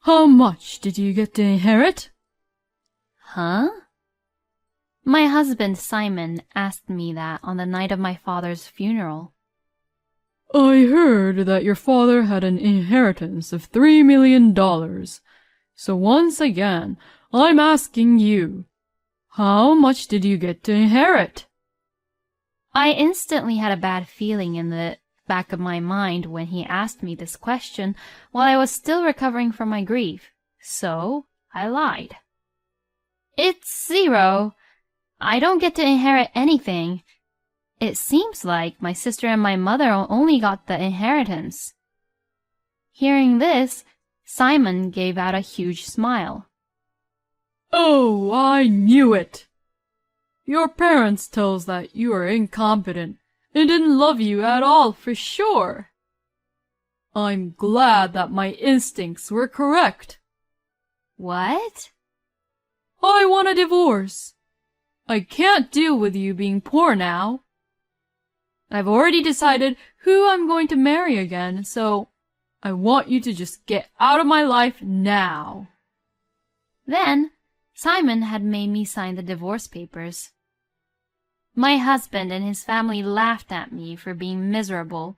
How much did you get to inherit? Huh? My husband Simon asked me that on the night of my father's funeral. I heard that your father had an inheritance of $3 million. So once again, I'm asking you, how much did you get to inherit? I instantly had a bad feeling in the back of my mind when he asked me this question while I was still recovering from my grief, so I lied. It's 0. I don't get to inherit anything. It seems like my sister and my mother only got the inheritance. Hearing this, Simon gave out a huge smile. Oh, I knew it! Your parents tell us that you are incompetent and didn't love you at all for sure. I'm glad that my instincts were correct. What? I want a divorce. I can't deal with you being poor now. I've already decided who I'm going to marry again, so I want you to just get out of my life now. Then, Simon had made me sign the divorce papers. My husband and his family laughed at me for being miserable,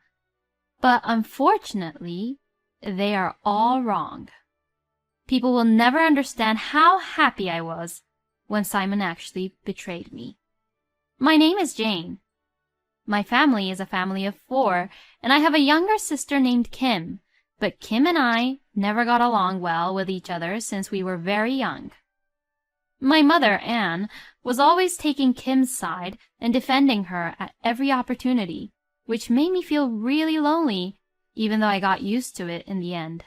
but unfortunately, they are all wrong. People will never understand how happy I was when Simon actually betrayed me. My name is Jane. My family is a family of 4, and I have a younger sister named Kim, but Kim and I never got along well with each other since we were very young. My mother, Anne, was always taking Kim's side and defending her at every opportunity, which made me feel really lonely, even though I got used to it in the end.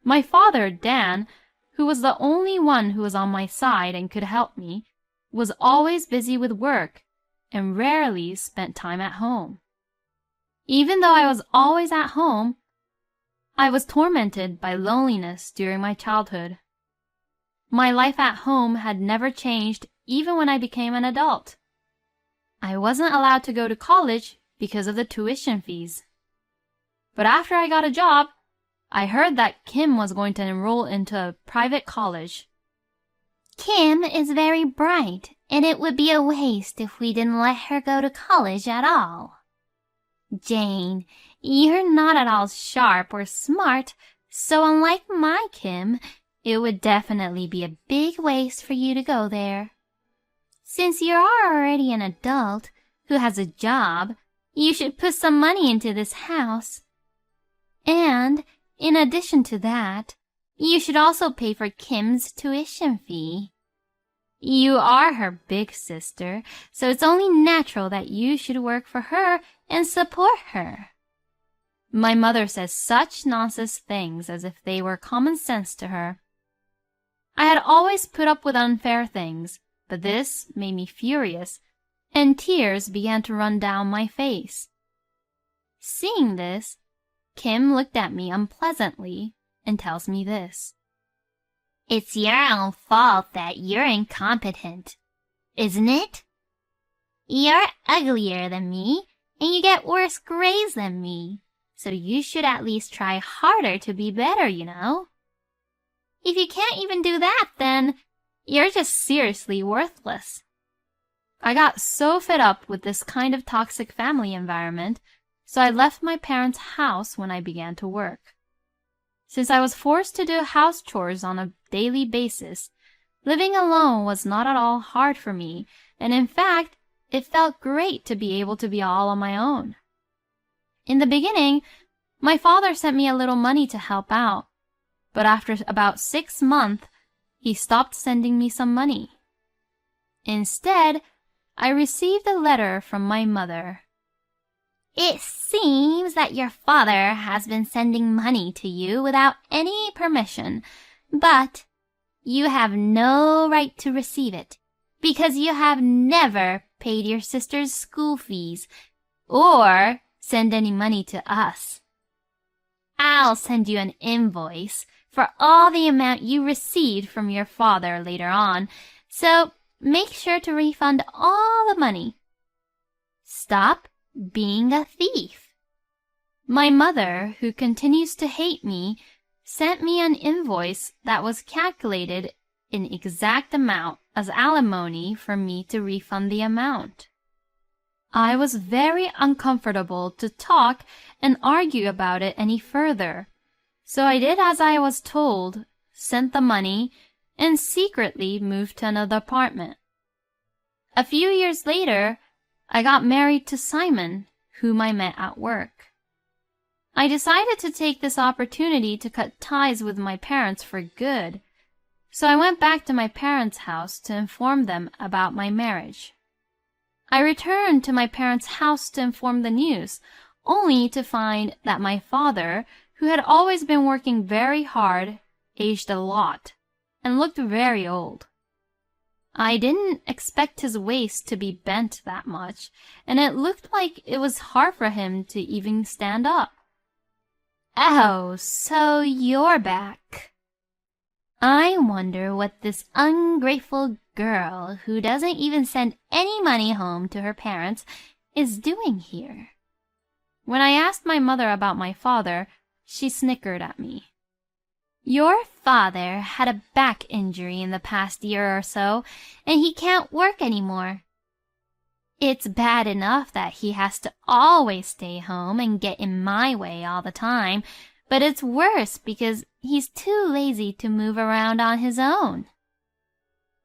My father, Dan, who was the only one who was on my side and could help me, was always busy with work and rarely spent time at home. Even though I was always at home, I was tormented by loneliness during my childhood. My life at home had never changed even when I became an adult. I wasn't allowed to go to college because of the tuition fees. But after I got a job, I heard that Kim was going to enroll into a private college. Kim is very bright, and it would be a waste if we didn't let her go to college at all. Jane, you're not at all sharp or smart, so unlike my Kim, it would definitely be a big waste for you to go there. Since you are already an adult who has a job, you should put some money into this house. And, in addition to that, you should also pay for Kim's tuition fee. You are her big sister, so it's only natural that you should work for her and support her. My mother says such nonsense things as if they were common sense to her. I had always put up with unfair things, but this made me furious, and tears began to run down my face. Seeing this, Kim looked at me unpleasantly and tells me this. It's your own fault that you're incompetent, isn't it? You're uglier than me, and you get worse grades than me, so you should at least try harder to be better, you know? If you can't even do that, then you're just seriously worthless. I got so fed up with this kind of toxic family environment, so I left my parents' house when I began to work. Since I was forced to do house chores on a daily basis, living alone was not at all hard for me, and in fact, it felt great to be able to be all on my own. In the beginning, my father sent me a little money to help out, but after about 6 months, he stopped sending me some money. Instead, I received a letter from my mother. It seems that your father has been sending money to you without any permission, but you have no right to receive it, because you have never paid your sister's school fees, or send any money to us. I'll send you an invoice for all the amount you received from your father later on, so make sure to refund all the money. Stop being a thief. My mother, who continues to hate me, sent me an invoice that was calculated in exact amount as alimony for me to refund the amount. I was very uncomfortable to talk and argue about it any further, so I did as I was told, sent the money, and secretly moved to another apartment. A few years later, I got married to Simon, whom I met at work. I decided to take this opportunity to cut ties with my parents for good, so I went back to my parents' house to inform them about my marriage. I returned to my parents' house to inform the news, only to find that my father, who had always been working very hard, aged a lot, and looked very old. I didn't expect his waist to be bent that much, and it looked like it was hard for him to even stand up. Oh, so you're back. I wonder what this ungrateful girl who doesn't even send any money home to her parents is doing here. When I asked my mother about my father, she snickered at me. Your father had a back injury in the past year or so, and he can't work anymore. It's bad enough that he has to always stay home and get in my way all the time, but it's worse because he's too lazy to move around on his own.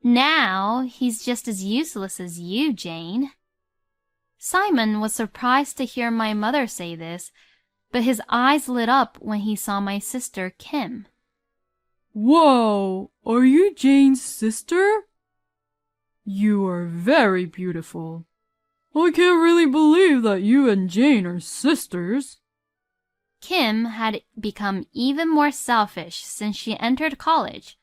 Now he's just as useless as you, Jane. Simon was surprised to hear my mother say this, but his eyes lit up when he saw my sister, Kim. Whoa, are you Jane's sister? You are very beautiful. I can't really believe that you and Jane are sisters. Kim had become even more selfish since she entered college,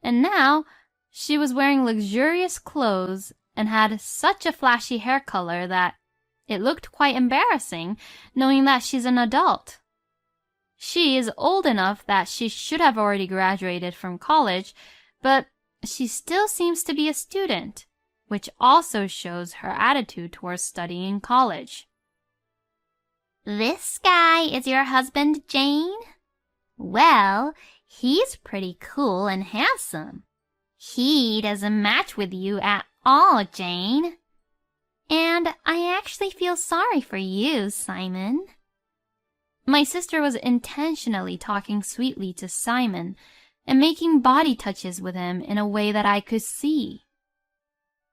and now she was wearing luxurious clothes and had such a flashy hair color that it looked quite embarrassing knowing that she's an adult. She is old enough that she should have already graduated from college, but she still seems to be a student, which also shows her attitude towards studying in college. This guy is your husband, Jane? Well, he's pretty cool and handsome. He doesn't match with you at all, Jane. And I actually feel sorry for you, Simon. My sister was intentionally talking sweetly to Simon and making body touches with him in a way that I could see.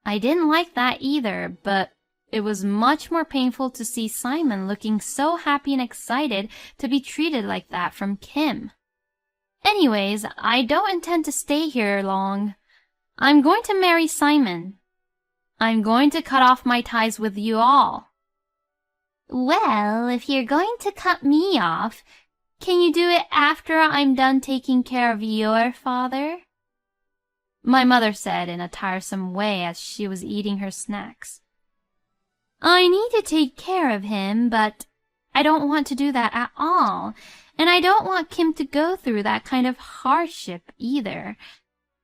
I didn't like that either, but it was much more painful to see Simon looking so happy and excited to be treated like that from Kim. Anyways, I don't intend to stay here long. I'm going to marry Simon. I'm going to cut off my ties with you all. Well, if you're going to cut me off, can you do it after I'm done taking care of your father? My mother said in a tiresome way as she was eating her snacks. I need to take care of him, but I don't want to do that at all, and I don't want Kim to go through that kind of hardship either.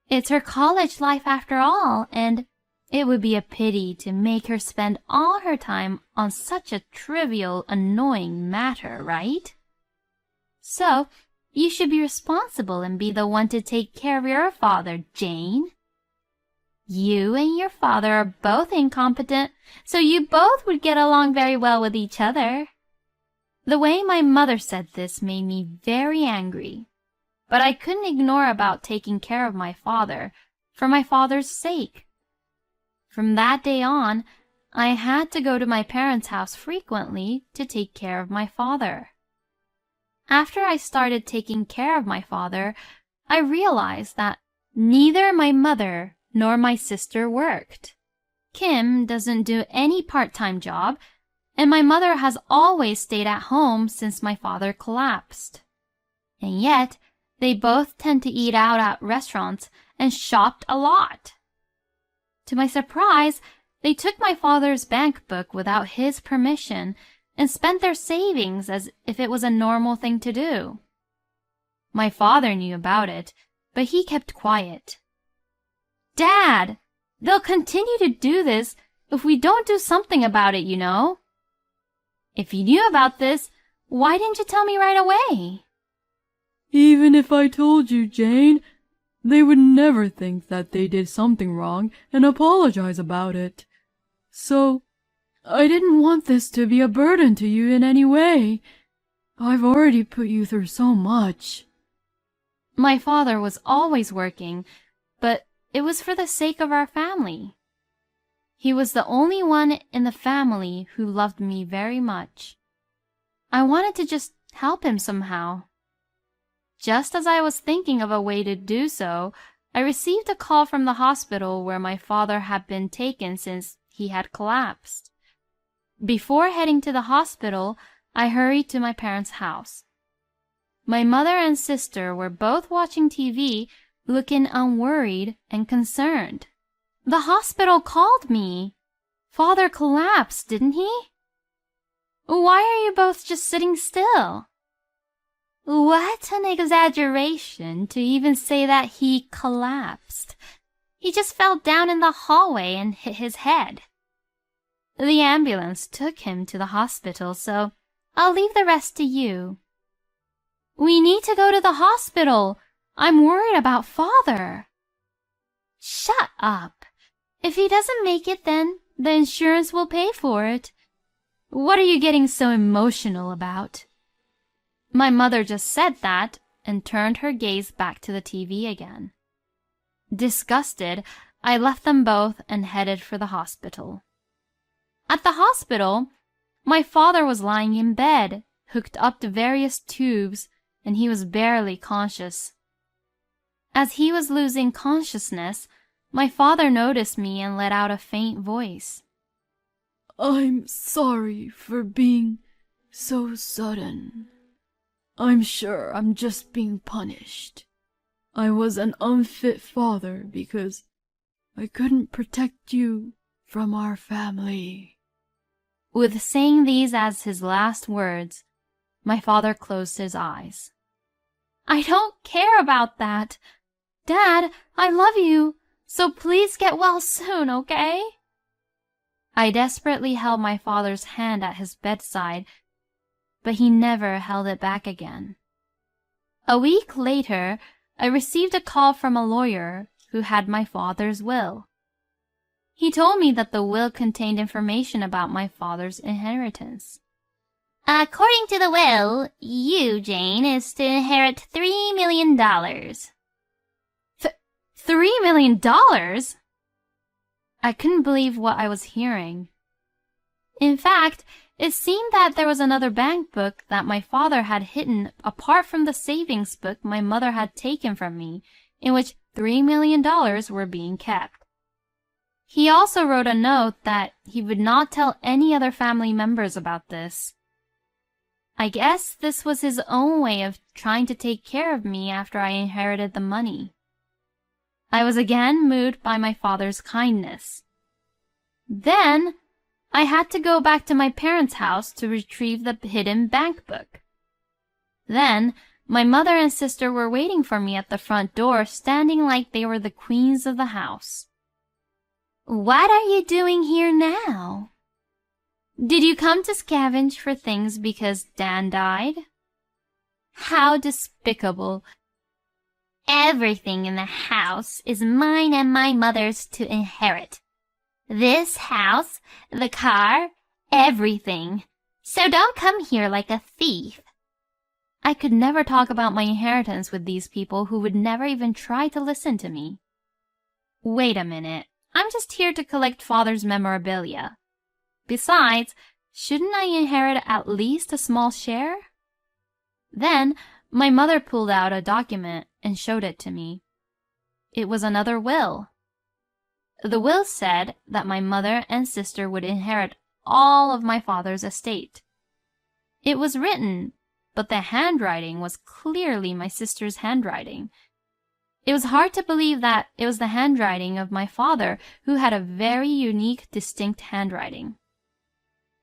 It's her college life after all, and it would be a pity to make her spend all her time on such a trivial, annoying matter, right? So, you should be responsible and be the one to take care of your father, Jane. You and your father are both incompetent, so you both would get along very well with each other. The way my mother said this made me very angry, but I couldn't ignore about taking care of my father, for my father's sake. From that day on, I had to go to my parents' house frequently to take care of my father. After I started taking care of my father, I realized that neither my mother nor my sister worked. Kim doesn't do any part-time job, and my mother has always stayed at home since my father collapsed. And yet, they both tend to eat out at restaurants and shopped a lot. To my surprise, they took my father's bank book without his permission and spent their savings as if it was a normal thing to do. My father knew about it, but he kept quiet. Dad, they'll continue to do this if we don't do something about it, you know. If you knew about this, why didn't you tell me right away? Even if I told you, Jane, they would never think that they did something wrong and apologize about it. So, I didn't want this to be a burden to you in any way. I've already put you through so much." My father was always working, but it was for the sake of our family. He was the only one in the family who loved me very much. I wanted to just help him somehow. Just as I was thinking of a way to do so, I received a call from the hospital where my father had been taken since he had collapsed. Before heading to the hospital, I hurried to my parents' house. My mother and sister were both watching TV, looking unworried and concerned. "The hospital called me. Father collapsed, didn't he? Why are you both just sitting still?" What an exaggeration to even say that he collapsed. He just fell down in the hallway and hit his head. The ambulance took him to the hospital, so I'll leave the rest to you. "We need to go to the hospital. I'm worried about Father." Shut up. If he doesn't make it, then the insurance will pay for it. What are you getting so emotional about? My mother just said that and turned her gaze back to the TV again. Disgusted, I left them both and headed for the hospital. At the hospital, my father was lying in bed, hooked up to various tubes, and he was barely conscious. As he was losing consciousness, my father noticed me and let out a faint voice. "I'm sorry for being so sudden. I'm sure I'm just being punished. I was an unfit father because I couldn't protect you from our family." With saying these as his last words, my father closed his eyes. "I don't care about that. Dad, I love you, so please get well soon, okay?" I desperately held my father's hand at his bedside, but he never held it back again. A week later, I received a call from a lawyer who had my father's will. He told me that the will contained information about my father's inheritance. "According to the will, you, Jane, is to inherit $3 million. $3 million? I couldn't believe what I was hearing. In fact, it seemed that there was another bank book that my father had hidden apart from the savings book my mother had taken from me, in which $3 million were being kept. He also wrote a note that he would not tell any other family members about this. I guess this was his own way of trying to take care of me after I inherited the money. I was again moved by my father's kindness. Then, I had to go back to my parents' house to retrieve the hidden bank book. Then, my mother and sister were waiting for me at the front door, standing like they were the queens of the house. "What are you doing here now?" "Did you come to scavenge for things because Dan died?" "How despicable. Everything in the house is mine and my mother's to inherit. This house, the car, everything. So don't come here like a thief." I could never talk about my inheritance with these people who would never even try to listen to me. Wait a minute. I'm just here to collect Father's memorabilia. Besides, shouldn't I inherit at least a small share? Then, my mother pulled out a document and showed it to me. It was another will. The will said that my mother and sister would inherit all of my father's estate. It was written, but the handwriting was clearly my sister's handwriting. It was hard to believe that it was the handwriting of my father, who had a very unique, distinct handwriting.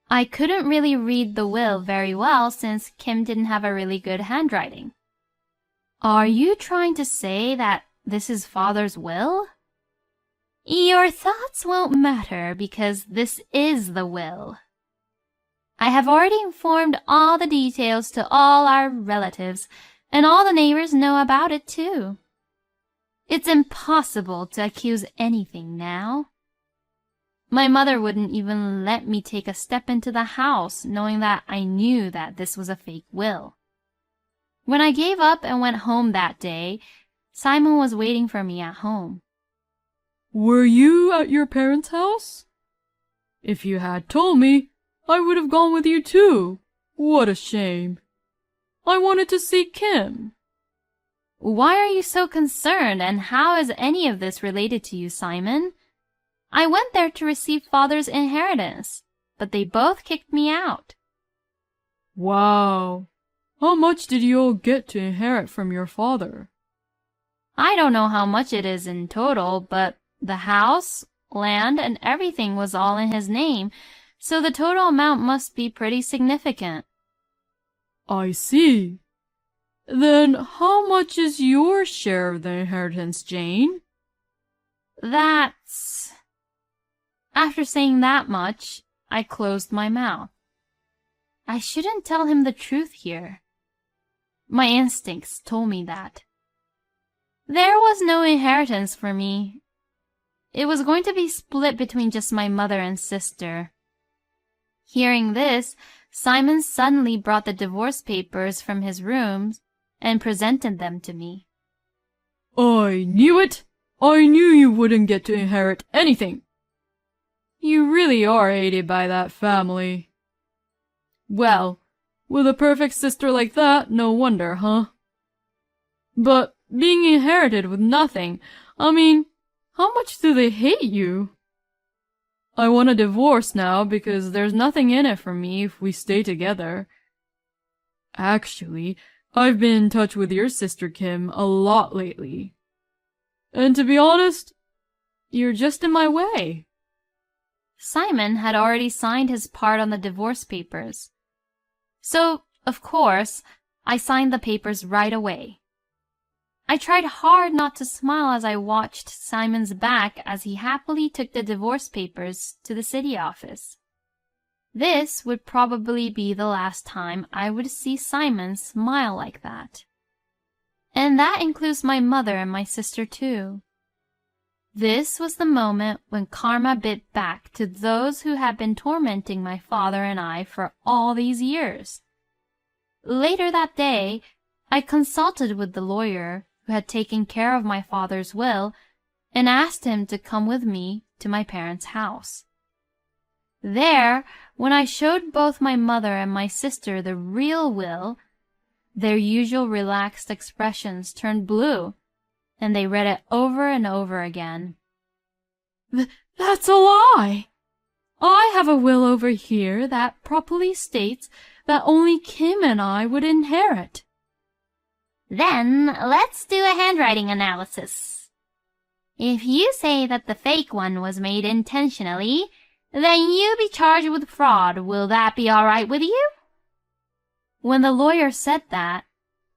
I couldn't really read the will very well since Kim didn't have a really good handwriting. Are you trying to say that this is Father's will? Your thoughts won't matter because this is the will. I have already informed all the details to all our relatives, And all the neighbors know about it too. It's impossible to accuse anything now. My mother wouldn't even let me take a step into the house, knowing that I knew that this was a fake will. When I gave up and went home that day, Simon was waiting for me at home. Were you at your parents' house? If you had told me, I would have gone with you too. What a shame. I wanted to see Kim. Why are you so concerned, and how is any of this related to you, Simon? I went there to receive Father's inheritance, but they both kicked me out. Wow. How much did you all get to inherit from your father? I don't know how much it is in total, but the house, land, and everything was all in his name, so the total amount must be pretty significant. I see. Then how much is your share of the inheritance, Jane? That's... After saying that much, I closed my mouth. I shouldn't tell him the truth here. My instincts told me that. There was no inheritance for me. It was going to be split between just my mother and sister. Hearing this, Simon suddenly brought the divorce papers from his room and presented them to me. I knew it! I knew you wouldn't get to inherit anything. You really are hated by that family. Well, with a perfect sister like that, no wonder, huh? But being inherited with nothing, I mean, how much do they hate you? I want a divorce now because there's nothing in it for me if we stay together. Actually, I've been in touch with your sister Kim a lot lately. And to be honest, you're just in my way. Simon had already signed his part on the divorce papers. So, of course, I signed the papers right away. I tried hard not to smile as I watched Simon's back as he happily took the divorce papers to the city office. This would probably be the last time I would see Simon smile like that. And that includes my mother and my sister too. This was the moment when karma bit back to those who had been tormenting my father and I for all these years. Later that day, I consulted with the lawyer who had taken care of my father's will and asked him to come with me to my parents' house. There, when I showed both my mother and my sister the real will, their usual relaxed expressions turned blue, and they read it over and over again. That's a lie! I have a will over here that properly states that only Kim and I would inherit. Then let's do a handwriting analysis. If you say that the fake one was made intentionally, then you'll be charged with fraud. Will that be all right with you? When the lawyer said that,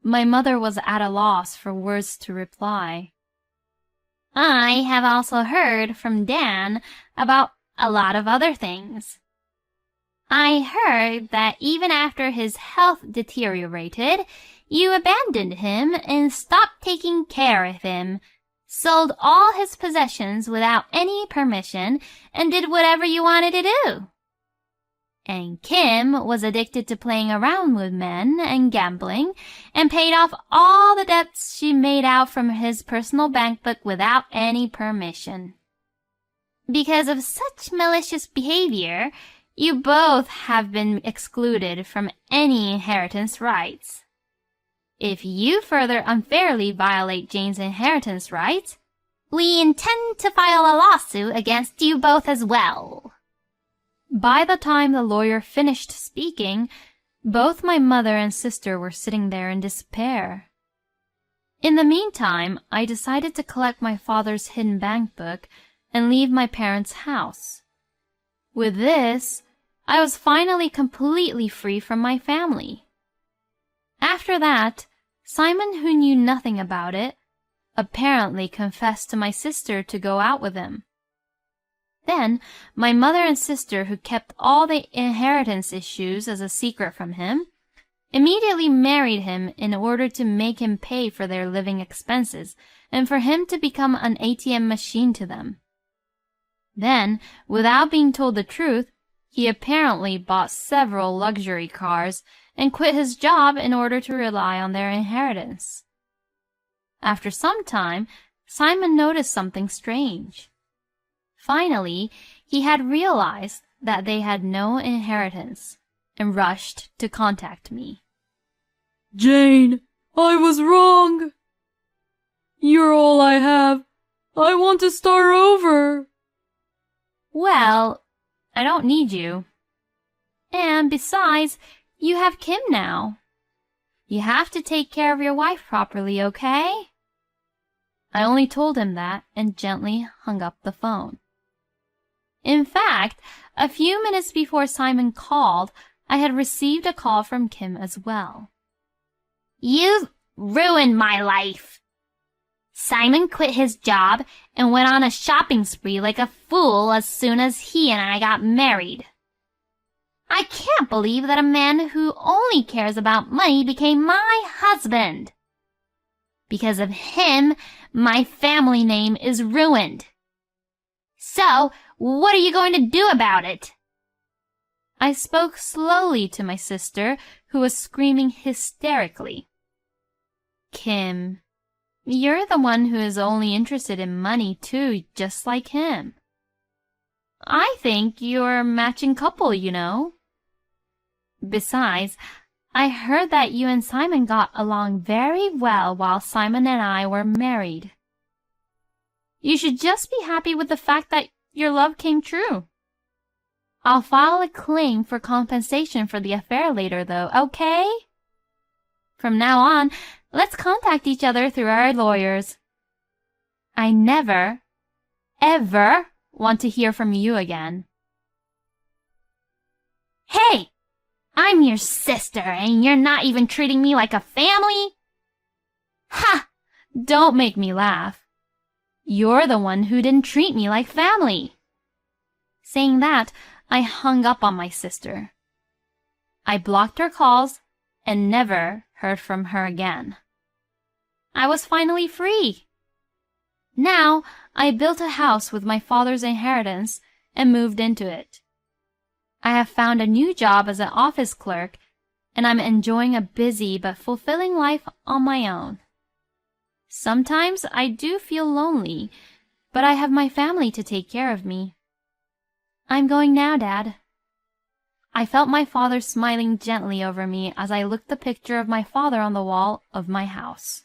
my mother was at a loss for words to reply. I have also heard from Dan about a lot of other things. I heard that even after his health deteriorated, you abandoned him and stopped taking care of him, sold all his possessions without any permission, and did whatever you wanted to do. And Kim was addicted to playing around with men and gambling, and paid off all the debts she made out from his personal bank book without any permission. Because of such malicious behavior, you both have been excluded from any inheritance rights. If you further unfairly violate Jane's inheritance rights, we intend to file a lawsuit against you both as well. By the time the lawyer finished speaking, both my mother and sister were sitting there in despair. In the meantime, I decided to collect my father's hidden bank book and leave my parents' house. With this, I was finally completely free from my family. After that, Simon, who knew nothing about it, apparently confessed to my sister to go out with him. Then, my mother and sister, who kept all the inheritance issues as a secret from him, immediately married him in order to make him pay for their living expenses and for him to become an ATM machine to them. Then, without being told the truth, he apparently bought several luxury cars and quit his job in order to rely on their inheritance. After some time, Simon noticed something strange. Finally, he had realized that they had no inheritance and rushed to contact me. Jane, I was wrong. You're all I have. I want to start over. Well, I don't need you. And besides, you have Kim now. You have to take care of your wife properly, okay? I only told him that and gently hung up the phone. In fact, a few minutes before Simon called, I had received a call from Kim as well. You've ruined my life. Simon quit his job and went on a shopping spree like a fool as soon as he and I got married. I can't believe that a man who only cares about money became my husband. Because of him, my family name is ruined. So, what are you going to do about it? I spoke slowly to my sister, who was screaming hysterically. Kim, you're the one who is only interested in money too, just like him. I think you're a matching couple, you know. Besides, I heard that you and Simon got along very well while Simon and I were married. You should just be happy with the fact that your love came true. I'll file a claim for compensation for the affair later, though, okay? From now on, let's contact each other through our lawyers. I never, ever want to hear from you again. Hey! I'm your sister, and you're not even treating me like a family? Ha! Don't make me laugh. You're the one who didn't treat me like family. Saying that, I hung up on my sister. I blocked her calls and never heard from her again. I was finally free. Now, I built a house with my father's inheritance and moved into it. I have found a new job as an office clerk, and I'm enjoying a busy but fulfilling life on my own. Sometimes I do feel lonely, but I have my family to take care of me. I'm going now, Dad. I felt my father smiling gently over me as I looked the picture of my father on the wall of my house.